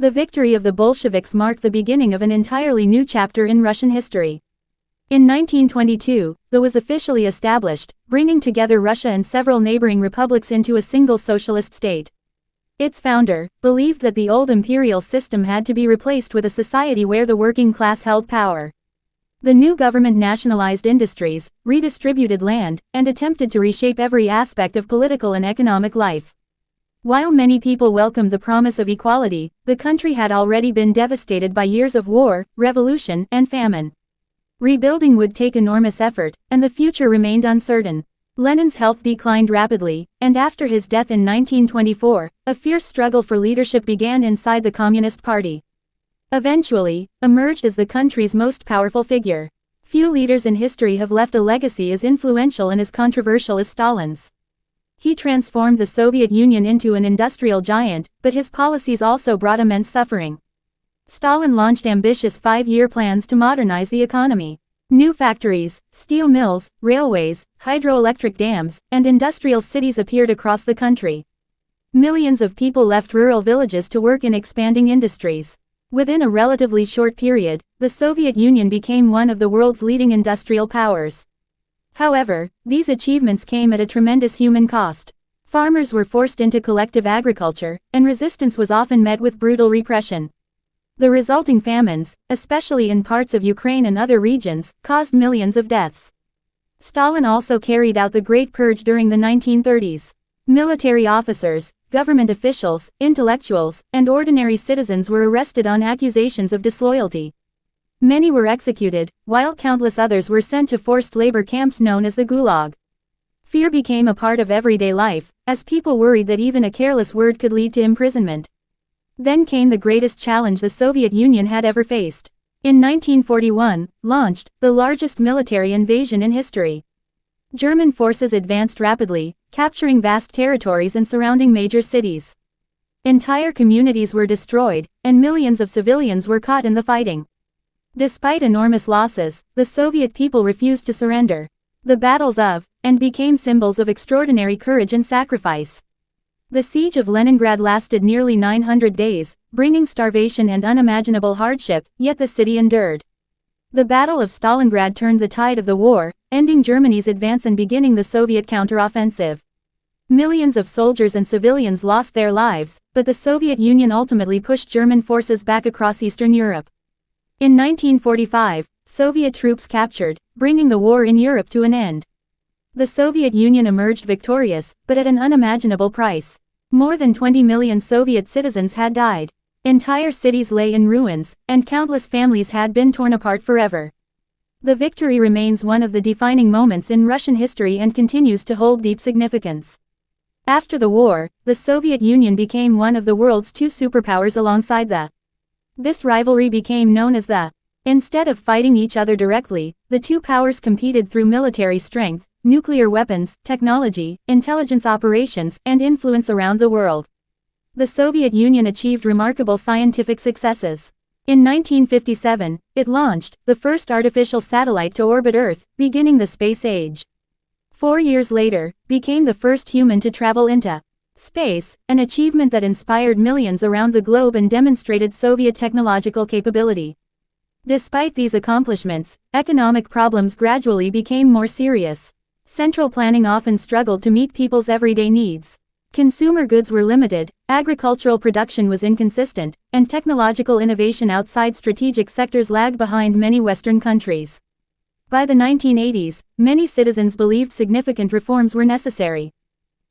The victory of the Bolsheviks marked the beginning of an entirely new chapter in Russian history. In 1922, the was officially established, bringing together Russia and several neighboring republics into a single socialist state. Its founder believed that the old imperial system had to be replaced with a society where the working class held power. The new government nationalized industries, redistributed land, and attempted to reshape every aspect of political and economic life. While many people welcomed the promise of equality, the country had already been devastated by years of war, revolution, and famine. Rebuilding would take enormous effort, and the future remained uncertain. Lenin's health declined rapidly, and after his death in 1924, a fierce struggle for leadership began inside the Communist Party. Eventually, emerged as the country's most powerful figure. Few leaders in history have left a legacy as influential and as controversial as Stalin's. He transformed the Soviet Union into an industrial giant, but his policies also brought immense suffering. Stalin launched ambitious 5-year plans to modernize the economy. New factories, steel mills, railways, hydroelectric dams, and industrial cities appeared across the country. Millions of people left rural villages to work in expanding industries. Within a relatively short period, the Soviet Union became one of the world's leading industrial powers. However, these achievements came at a tremendous human cost. Farmers were forced into collective agriculture, and resistance was often met with brutal repression. The resulting famines, especially in parts of Ukraine and other regions, caused millions of deaths. Stalin also carried out the Great Purge during the 1930s. Military officers, government officials, intellectuals, and ordinary citizens were arrested on accusations of disloyalty. Many were executed, while countless others were sent to forced labor camps known as the Gulag. Fear became a part of everyday life, as people worried that even a careless word could lead to imprisonment. Then came the greatest challenge the Soviet Union had ever faced. In 1941, launched the largest military invasion in history. German forces advanced rapidly, capturing vast territories and surrounding major cities. Entire communities were destroyed, and millions of civilians were caught in the fighting. Despite enormous losses, the Soviet people refused to surrender. The battles of, and became symbols of extraordinary courage and sacrifice. The siege of Leningrad lasted nearly 900 days, bringing starvation and unimaginable hardship, yet the city endured. The Battle of Stalingrad turned the tide of the war, ending Germany's advance and beginning the Soviet counteroffensive. Millions of soldiers and civilians lost their lives, but the Soviet Union ultimately pushed German forces back across Eastern Europe. In 1945, Soviet troops captured, bringing the war in Europe to an end. The Soviet Union emerged victorious, but at an unimaginable price. More than 20 million Soviet citizens had died. Entire cities lay in ruins, and countless families had been torn apart forever. The victory remains one of the defining moments in Russian history and continues to hold deep significance. After the war, the Soviet Union became one of the world's two superpowers alongside This rivalry became known as Instead of fighting each other directly, the two powers competed through military strength, nuclear weapons, technology, intelligence operations, and influence around the world. The Soviet Union achieved remarkable scientific successes. In 1957, it launched the first artificial satellite to orbit Earth, beginning the space age. 4 years later, became the first human to travel into space, an achievement that inspired millions around the globe and demonstrated Soviet technological capability. Despite these accomplishments, economic problems gradually became more serious. Central planning often struggled to meet people's everyday needs. Consumer goods were limited, agricultural production was inconsistent, and technological innovation outside strategic sectors lagged behind many Western countries. By the 1980s, many citizens believed significant reforms were necessary.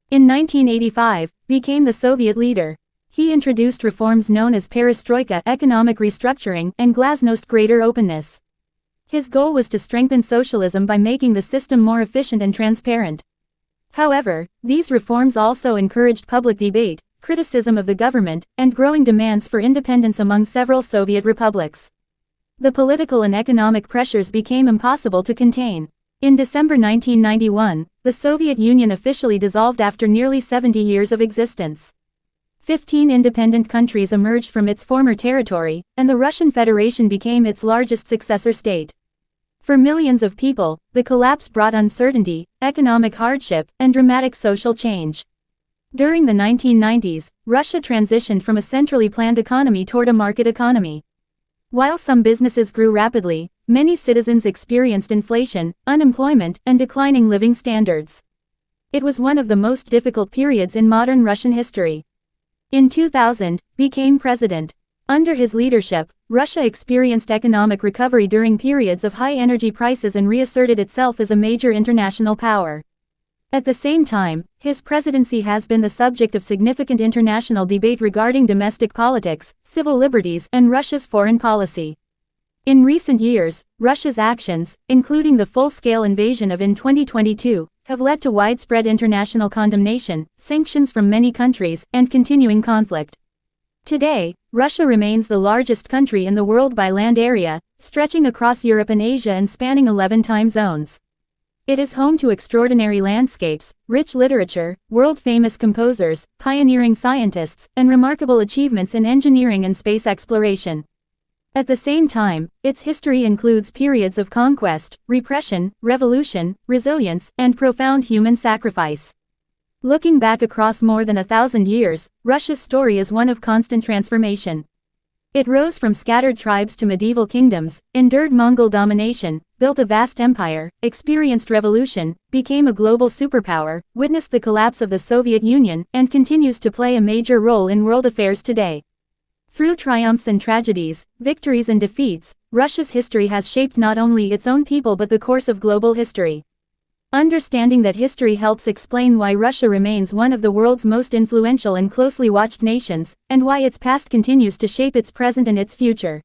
In 1985, became the Soviet leader. He introduced reforms known as perestroika, economic restructuring, and glasnost, greater openness. His goal was to strengthen socialism by making the system more efficient and transparent. However, these reforms also encouraged public debate, criticism of the government, and growing demands for independence among several Soviet republics. The political and economic pressures became impossible to contain. In December 1991, the Soviet Union officially dissolved after nearly 70 years of existence. 15 independent countries emerged from its former territory, and the Russian Federation became its largest successor state. For millions of people, the collapse brought uncertainty, economic hardship, and dramatic social change. During the 1990s, Russia transitioned from a centrally planned economy toward a market economy. While some businesses grew rapidly, many citizens experienced inflation, unemployment, and declining living standards. It was one of the most difficult periods in modern Russian history. In 2000, became president. Under his leadership, Russia experienced economic recovery during periods of high energy prices and reasserted itself as a major international power. At the same time, his presidency has been the subject of significant international debate regarding domestic politics, civil liberties, and Russia's foreign policy. In recent years, Russia's actions, including the full-scale invasion in 2022, have led to widespread international condemnation, sanctions from many countries, and continuing conflict. Today, Russia remains the largest country in the world by land area, stretching across Europe and Asia and spanning 11 time zones. It is home to extraordinary landscapes, rich literature, world-famous composers, pioneering scientists, and remarkable achievements in engineering and space exploration. At the same time, its history includes periods of conquest, repression, revolution, resilience, and profound human sacrifice. Looking back across more than 1,000 years, Russia's story is one of constant transformation. It rose from scattered tribes to medieval kingdoms, endured Mongol domination, built a vast empire, experienced revolution, became a global superpower, witnessed the collapse of the Soviet Union, and continues to play a major role in world affairs today. Through triumphs and tragedies, victories and defeats, Russia's history has shaped not only its own people but the course of global history. Understanding that history helps explain why Russia remains one of the world's most influential and closely watched nations, and why its past continues to shape its present and its future.